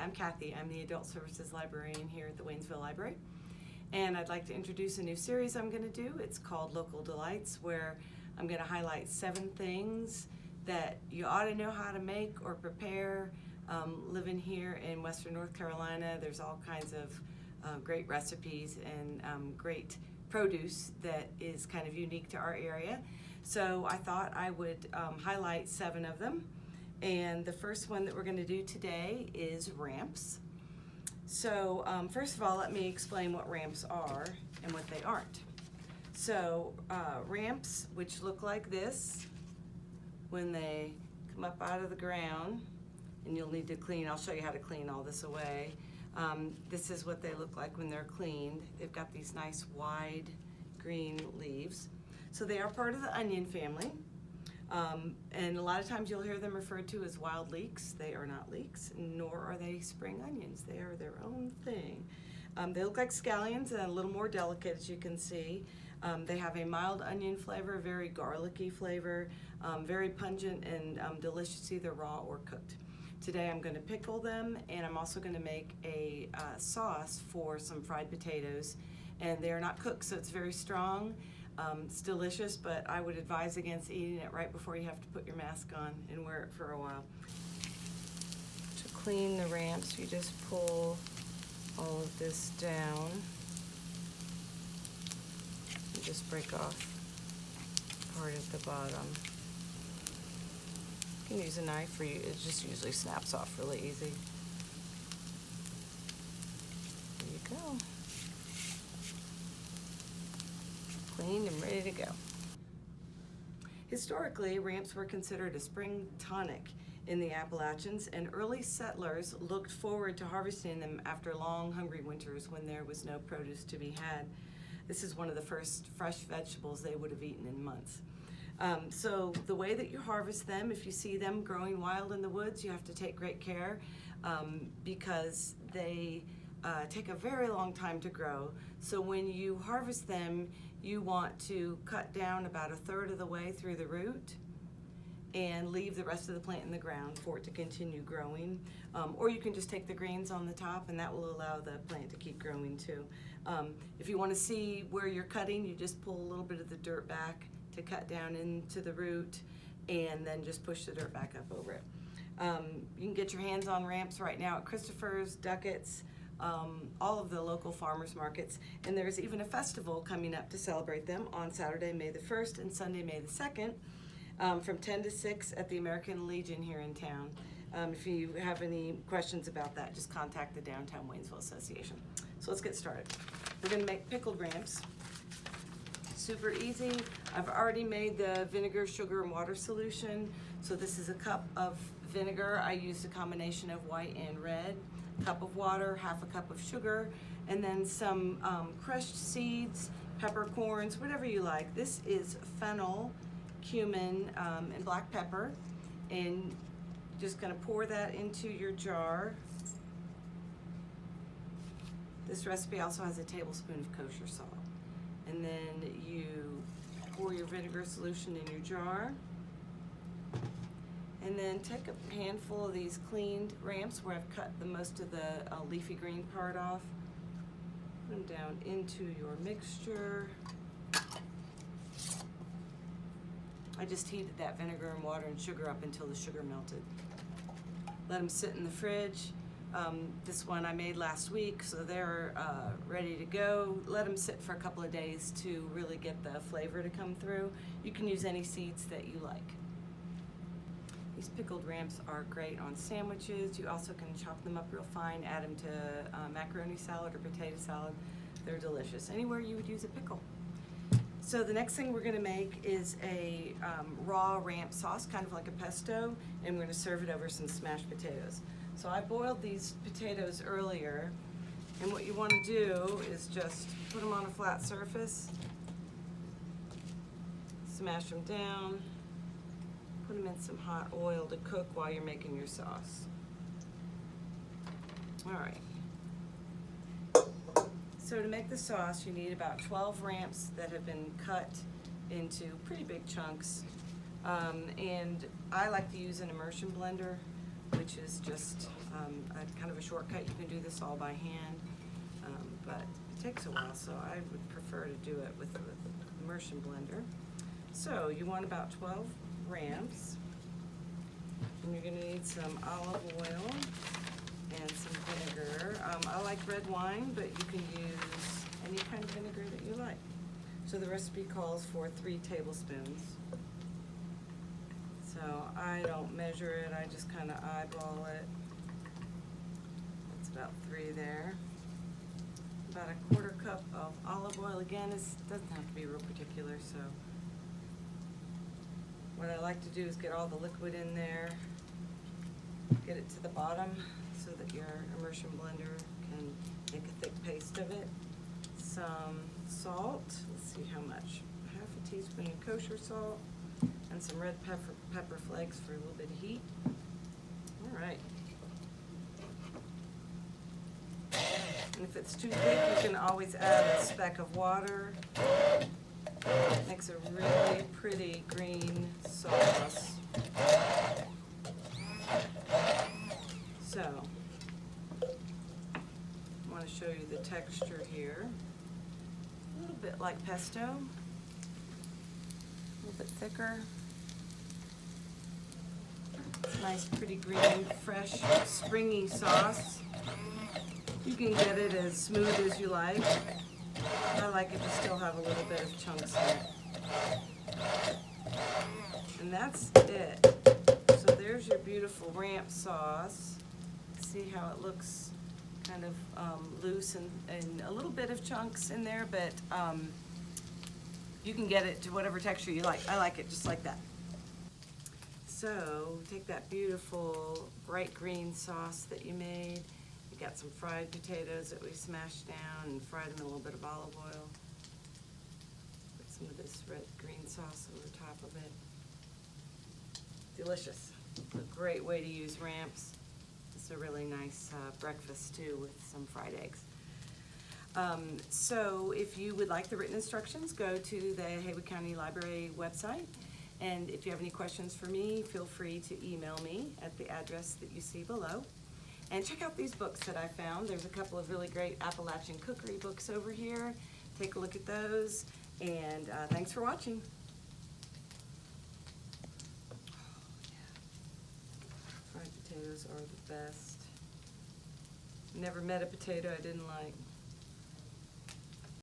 I'm Kathy. I'm the Adult Services Librarian here at the Waynesville Library. And I'd like to introduce a new series I'm going to do. It's called Local Delights, where I'm going to highlight 7 things that you ought to know how to make or prepare. Living here in Western North Carolina, there's all kinds of great recipes and great produce that is kind of unique to our area. So I thought I would highlight 7 of them. And the first one that we're going to do today is ramps. So first of all, let me explain what ramps are and what they aren't. So ramps, which look like this when they come up out of the ground, and you'll need to clean, I'll show you how to clean all this away. This is what they look like when they're cleaned. They've got these nice wide green leaves. So they are part of the onion family. And a lot of times you'll hear them referred to as wild leeks. They are not leeks, nor are they spring onions. They are their own thing. They look like scallions and a little more delicate, as you can see. They have a mild onion flavor, very garlicky flavor, very pungent and delicious, either raw or cooked. Today I'm going to pickle them, and I'm also going to make a sauce for some fried potatoes. And they are not cooked, so it's very strong. It's delicious, but I would advise against eating it right before you have to put your mask on and wear it for a while. To clean the ramps, you just pull all of this down and just break off part at the bottom. You can use a knife, or it just usually snaps off really easy. There you go. Cleaned and ready to go. Historically, ramps were considered a spring tonic in the Appalachians, and early settlers looked forward to harvesting them after long, hungry winters when there was no produce to be had. This is one of the first fresh vegetables they would have eaten in months. So the way that you harvest them, if you see them growing wild in the woods, you have to take great care because they take a very long time to grow. So when you harvest them, you want to cut down about 1/3 of the way through the root and leave the rest of the plant in the ground for it to continue growing. Or you can just take the greens on the top, and that will allow the plant to keep growing too. If you want to see where you're cutting, you just pull a little bit of the dirt back to cut down into the root, and then just push the dirt back up over it. You can get your hands on ramps right now at Christopher's, Duckett's, all of the local farmers markets, and there's even a festival coming up to celebrate them on Saturday, May the 1st and Sunday, May the 2nd, from 10 to 6 at the American Legion here in town. If you have any questions about that, just contact the Downtown Waynesville Association. So let's get started. We're going to make pickled ramps. Super easy. I've already made the vinegar, sugar, and water solution. So this is a cup of vinegar. I used a combination of white and red. Cup of water, 1/2 cup of sugar, and then some crushed seeds, peppercorns, whatever you like. This is fennel, cumin, and black pepper, and just going to pour that into your jar. This recipe also has a tablespoon of kosher salt. And then you pour your vinegar solution in your jar. And then take a handful of these cleaned ramps where I've cut the most of the leafy green part off. Put them down into your mixture. I just heated that vinegar and water and sugar up until the sugar melted. Let them sit in the fridge. This one I made last week, so they're ready to go. Let them sit for a couple of days to really get the flavor to come through. You can use any seeds that you like. These pickled ramps are great on sandwiches. You also can chop them up real fine, add them to macaroni salad or potato salad. They're delicious. Anywhere you would use a pickle. So the next thing we're going to make is a raw ramp sauce, kind of like a pesto, and we're going to serve it over some smashed potatoes. So I boiled these potatoes earlier, and what you want to do is just put them on a flat surface, smash them down, put them in some hot oil to cook while you're making your sauce. All right. So to make the sauce, you need about 12 ramps that have been cut into pretty big chunks. And I like to use an immersion blender. which is just a kind of a shortcut. You can do this all by hand, but it takes a while, so I would prefer to do it with the immersion blender. So you want about 12 ramps, and you're gonna need some olive oil and some vinegar. I like red wine, but you can use any kind of vinegar that you like. So the recipe calls for 3 tablespoons. So I don't measure it, I just kind of eyeball it. That's about 3 there. About a 1/4 cup of olive oil. Again, it doesn't have to be real particular, so. What I like to do is get all the liquid in there, get it to the bottom so that your immersion blender can make a thick paste of it. Some salt, let's see how much. 1/2 teaspoon of kosher salt and some red pepper flakes for a little bit of heat. All right. And if it's too thick, you can always add a speck of water. Makes a really pretty green sauce. So, I want to show you the texture here. A little bit like pesto, a little bit thicker. It's nice, pretty green, fresh, springy sauce. You can get it as smooth as you like. I like it to still have a little bit of chunks in it. And that's it. So there's your beautiful ramp sauce. See how it looks kind of loose and a little bit of chunks in there, but you can get it to whatever texture you like. I like it just like that. So take that beautiful bright green sauce that you made. We got some fried potatoes that we smashed down and fried them in a little bit of olive oil. Put some of this red green sauce over top of it. Delicious. A great way to use ramps. It's a really nice breakfast too with some fried eggs. So if you would like the written instructions, go to the Haywood County Library website. And if you have any questions for me, feel free to email me at the address that you see below. And check out these books that I found. There's a couple of really great Appalachian cookery books over here. Take a look at those, and thanks for watching. Fried potatoes are the best. Never met a potato I didn't like.